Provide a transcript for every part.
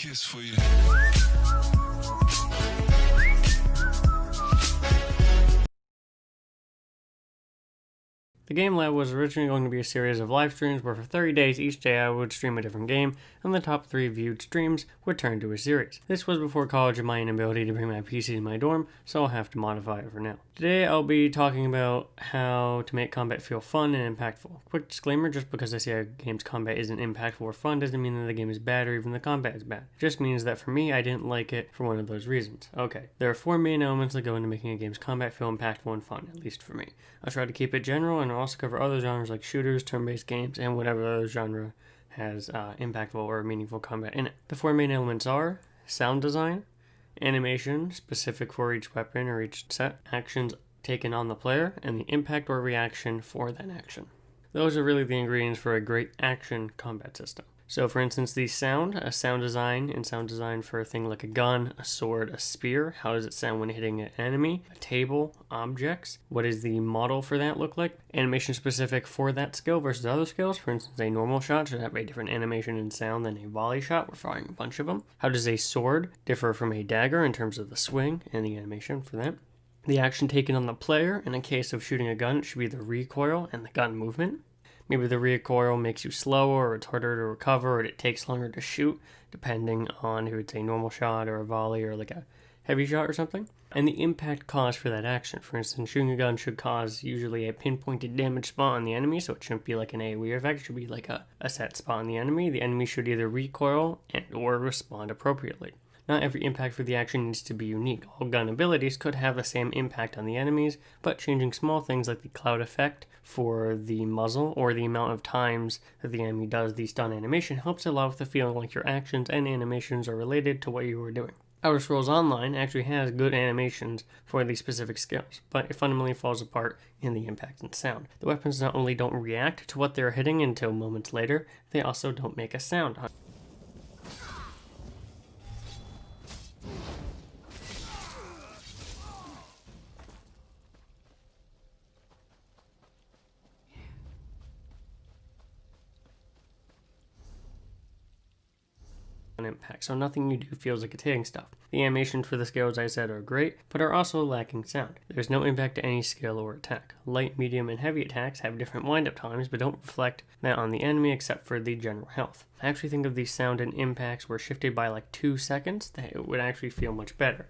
kiss for you. The Game Lab was originally going to be a series of live streams where for 30 days each day I would stream a different game, and the top 3 viewed streams would turn to a series. This was before college and my inability to bring my PC to my dorm, so I'll have to modify it for now. Today I'll be talking about how to make combat feel fun and impactful. Quick disclaimer, just because I say a game's combat isn't impactful or fun doesn't mean that the game is bad or even the combat is bad. It just means that for me I didn't like it for one of those reasons. Okay, there are 4 main elements that go into making a game's combat feel impactful and fun, at least for me. I'll try to keep it general and I'll also cover other genres like shooters, turn-based games, and whatever other genre has impactful or meaningful combat in it. The 4 main elements are sound design, animation specific for each weapon or each set, actions taken on the player, and the impact or reaction for that action. Those are really the ingredients for a great action combat system. So for instance, a sound design for a thing like a gun, a sword, a spear. How does it sound when hitting an enemy? A table, objects. What does the model for that look like? Animation specific for that skill versus other skills. For instance, a normal shot should have a different animation and sound than a volley shot. We're firing a bunch of them. How does a sword differ from a dagger in terms of the swing and the animation for that? The action taken on the player. In a case of shooting a gun, it should be the recoil and the gun movement. Maybe the recoil makes you slower, or it's harder to recover, or it takes longer to shoot, depending on if it's a normal shot or a volley or like a heavy shot or something. And the impact caused for that action. For instance, shooting a gun should cause usually a pinpointed damage spot on the enemy, so it shouldn't be like an AoE effect, it should be like a set spot on the enemy. The enemy should either recoil and or respond appropriately. Not every impact for the action needs to be unique. All gun abilities could have the same impact on the enemies, but changing small things like the cloud effect for the muzzle or the amount of times that the enemy does the stun animation helps allow with the feeling like your actions and animations are related to what you were doing. Outer Scrolls Online actually has good animations for these specific skills, but it fundamentally falls apart in the impact and sound. The weapons not only don't react to what they're hitting until moments later, they also don't make a sound. Impact, so nothing you do feels like it's hitting stuff. The animations for the skills I said are great, but are also lacking sound. There's no impact to any skill or attack. Light, medium, and heavy attacks have different wind-up times, but don't reflect that on the enemy except for the general health. I actually think if these sound and impacts were shifted by like 2 seconds, that it would actually feel much better.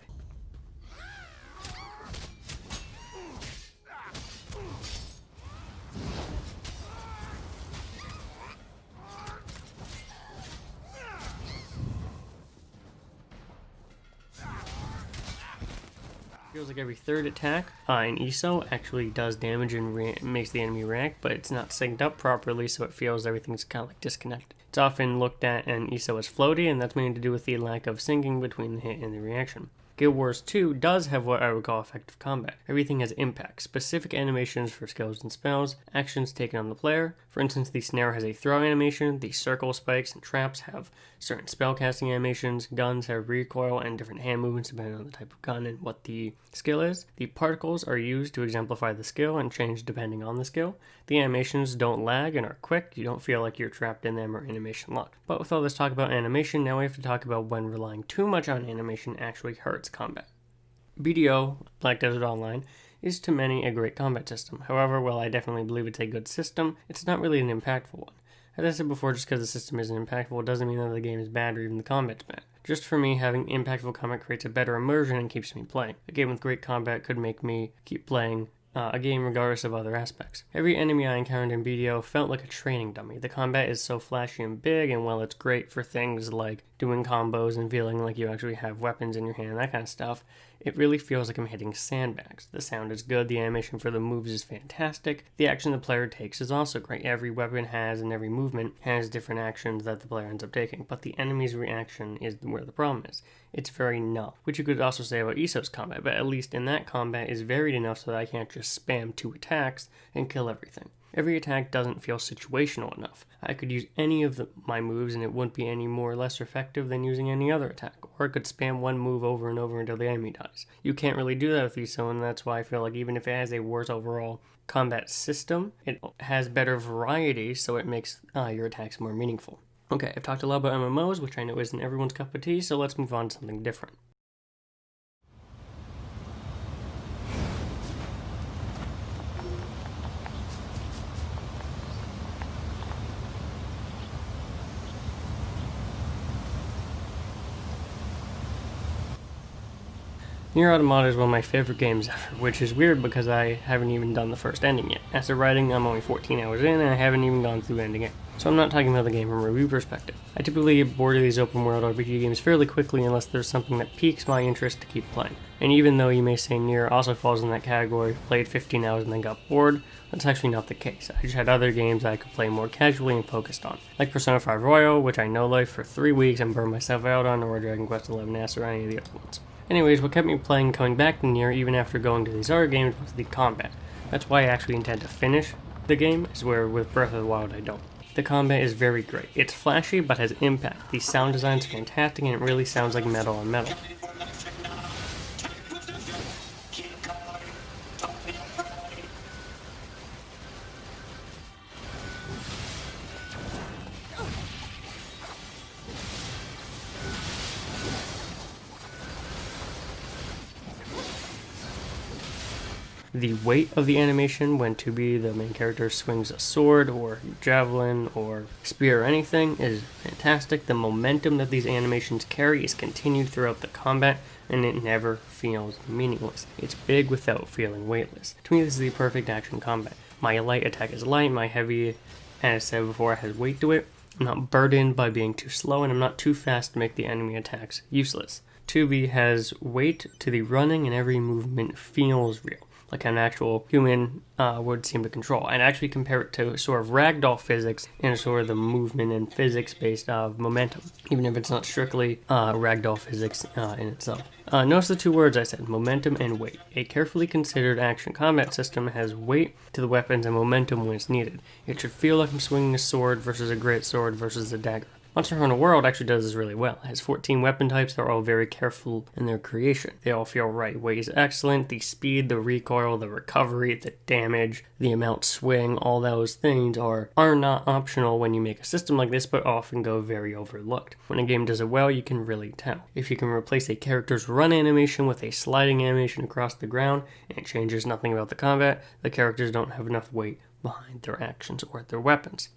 Feels like every 3rd attack in ESO actually does damage and makes the enemy react, but it's not synced up properly, so it feels everything's kind of like disconnected. It's often looked at in ESO as floaty, and that's mainly to do with the lack of syncing between the hit and the reaction. Guild Wars 2 does have what I would call effective combat. Everything has impact, specific animations for skills and spells, actions taken on the player. For instance, the snare has a throw animation, the circle, spikes, and traps have certain spellcasting animations, guns have recoil and different hand movements depending on the type of gun and what the skill is. The particles are used to exemplify the skill and change depending on the skill. The animations don't lag and are quick, you don't feel like you're trapped in them or animation locked. But with all this talk about animation, now we have to talk about when relying too much on animation actually hurts combat. BDO, Black Desert Online, is to many a great combat system. However, while I definitely believe it's a good system, it's not really an impactful one. As I said before, just because the system isn't impactful doesn't mean that the game is bad or even the combat's bad. Just for me, having impactful combat creates a better immersion and keeps me playing. A game with great combat could make me keep playing a game regardless of other aspects. Every enemy I encountered in BDO felt like a training dummy. The combat is so flashy and big, and while it's great for things like doing combos and feeling like you actually have weapons in your hand, that kind of stuff, it really feels like I'm hitting sandbags. The sound is good, the animation for the moves is fantastic, the action the player takes is also great. Every weapon has and every movement has different actions that the player ends up taking, but the enemy's reaction is where the problem is. It's very null, which you could also say about ESO's combat, but at least in that combat is varied enough so that I can't just spam 2 attacks and kill everything. Every attack doesn't feel situational enough. I could use any of my moves and it wouldn't be any more or less effective than using any other attack, or I could spam one move over and over until the enemy dies. You can't really do that with ESO, and that's why I feel like even if it has a worse overall combat system, it has better variety, so it makes your attacks more meaningful. Okay, I've talked a lot about MMOs, which I know isn't everyone's cup of tea, so let's move on to something different. Nier Automata is one of my favorite games ever, which is weird because I haven't even done the first ending yet. As of writing, I'm only 14 hours in and I haven't even gone through the ending yet. So I'm not talking about the game from a review perspective. I typically get bored of these open world RPG games fairly quickly unless there's something that piques my interest to keep playing. And even though you may say Nier also falls in that category, played 15 hours and then got bored, that's actually not the case. I just had other games I could play more casually and focused on, like Persona 5 Royal, which I no-life for 3 weeks and burned myself out on, or Dragon Quest XI S or any of the other ones. Anyways, what kept me playing and coming back to Nier even after going to these other games was the combat. That's why I actually intend to finish the game, is where with Breath of the Wild I don't. The combat is very great. It's flashy but has impact. The sound design's fantastic and it really sounds like metal on metal. The weight of the animation when 2B, the main character, swings a sword or javelin or spear or anything is fantastic. The momentum that these animations carry is continued throughout the combat and it never feels meaningless. It's big without feeling weightless. To me, this is the perfect action combat. My light attack is light, my heavy, as I said before, has weight to it. I'm not burdened by being too slow and I'm not too fast to make the enemy attacks useless. 2B has weight to the running and every movement feels real, like an actual human would seem to control. And actually compare it to sort of ragdoll physics and sort of the movement and physics based of momentum, even if it's not strictly ragdoll physics in itself. Notice the two words I said, momentum and weight. A carefully considered action combat system has weight to the weapons and momentum when it's needed. It should feel like I'm swinging a sword versus a great sword versus a dagger. Monster Hunter World actually does this really well. It has 14 weapon types that are all very careful in their creation. They all feel right. Weight is excellent. The speed, the recoil, the recovery, the damage, the amount swing, all those things are not optional when you make a system like this, but often go very overlooked. When a game does it well, you can really tell. If you can replace a character's run animation with a sliding animation across the ground, and it changes nothing about the combat, the characters don't have enough weight behind their actions or their weapons.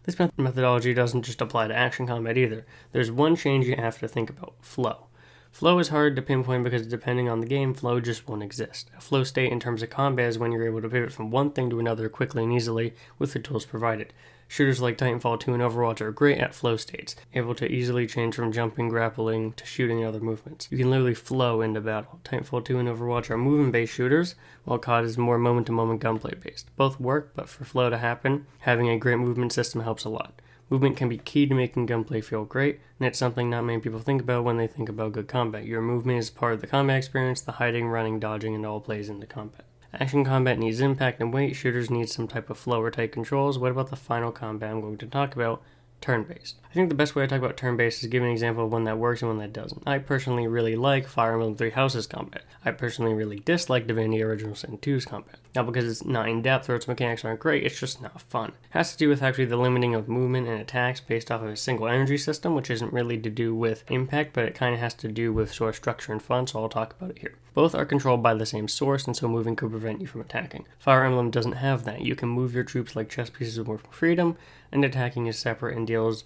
This methodology doesn't just apply to action combat either. There's one change you have to think about: flow. Flow is hard to pinpoint because depending on the game, flow just won't exist. A flow state in terms of combat is when you're able to pivot from one thing to another quickly and easily with the tools provided. Shooters like Titanfall 2 and Overwatch are great at flow states, able to easily change from jumping, grappling, to shooting and other movements. You can literally flow into battle. Titanfall 2 and Overwatch are movement-based shooters, while COD is more moment-to-moment gunplay-based. Both work, but for flow to happen, having a great movement system helps a lot. Movement can be key to making gunplay feel great, and it's something not many people think about when they think about good combat. Your movement is part of the combat experience, the hiding, running, dodging, and all plays into combat. Action combat needs impact and weight, shooters need some type of flow or tight controls. What about the final combat I'm going to talk about? Turn-based. I think the best way to talk about turn-based is give an example of one that works and one that doesn't. I personally really like Fire Emblem Three Houses combat. I personally really dislike Divinity Original Sin 2's combat. Not because it's not in-depth or its mechanics aren't great, it's just not fun. It has to do with actually the limiting of movement and attacks based off of a single energy system, which isn't really to do with impact, but it kind of has to do with sort of structure and fun, so I'll talk about it here. Both are controlled by the same source, and so moving could prevent you from attacking. Fire Emblem doesn't have that. You can move your troops like chess pieces with more freedom, and attacking is separate and deals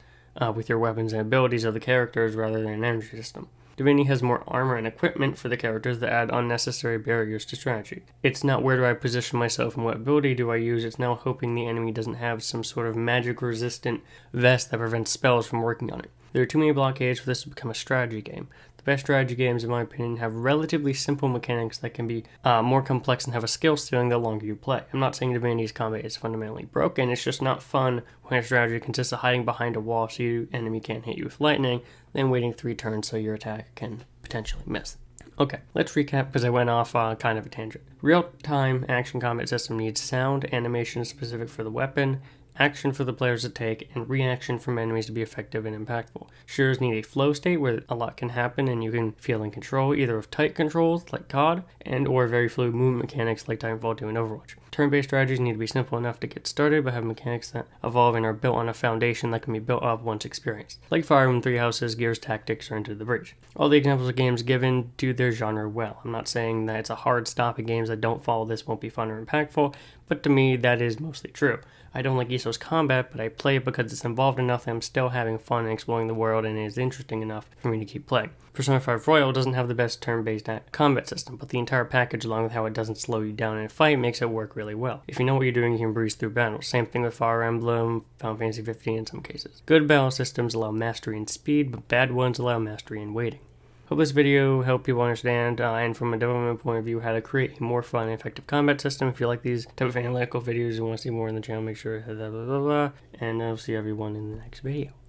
with your weapons and abilities of the characters rather than an energy system. Divinity has more armor and equipment for the characters that add unnecessary barriers to strategy. It's not where do I position myself and what ability do I use, it's now hoping the enemy doesn't have some sort of magic resistant vest that prevents spells from working on it. There are too many blockades for this to become a strategy game. The best strategy games, in my opinion, have relatively simple mechanics that can be more complex and have a skill ceiling the longer you play. I'm not saying Divinity's combat is fundamentally broken, it's just not fun when a strategy consists of hiding behind a wall so your enemy can't hit you with lightning, then waiting 3 turns so your attack can potentially miss. Okay, let's recap because I went off kind of a tangent. Real-time action combat system needs sound, animation specific for the weapon, action for the players to take, and reaction from enemies to be effective and impactful. Shooters need a flow state where a lot can happen and you can feel in control, either with tight controls like COD, and or very fluid movement mechanics like Titanfall 2 and Overwatch. Turn-based strategies need to be simple enough to get started, but have mechanics that evolve and are built on a foundation that can be built up once experienced, like Fire Emblem Three Houses, Gears Tactics, or Into the Breach. All the examples of games given do their genre well. I'm not saying that it's a hard stop at games that don't follow this won't be fun or impactful, but to me that is mostly true. I don't like ESO's combat, but I play it because it's involved enough that I'm still having fun and exploring the world, and it is interesting enough for me to keep playing. Persona 5 Royal doesn't have the best turn-based combat system, but the entire package, along with how it doesn't slow you down in a fight, makes it work really well. If you know what you're doing, you can breeze through battles. Same thing with Fire Emblem, Final Fantasy 15 in some cases. Good battle systems allow mastery and speed, but bad ones allow mastery and waiting. Hope this video helped people understand, and from a development point of view, how to create a more fun and effective combat system. If you like these type of analytical videos and want to see more on the channel, make sure to hit that and I'll see everyone in the next video.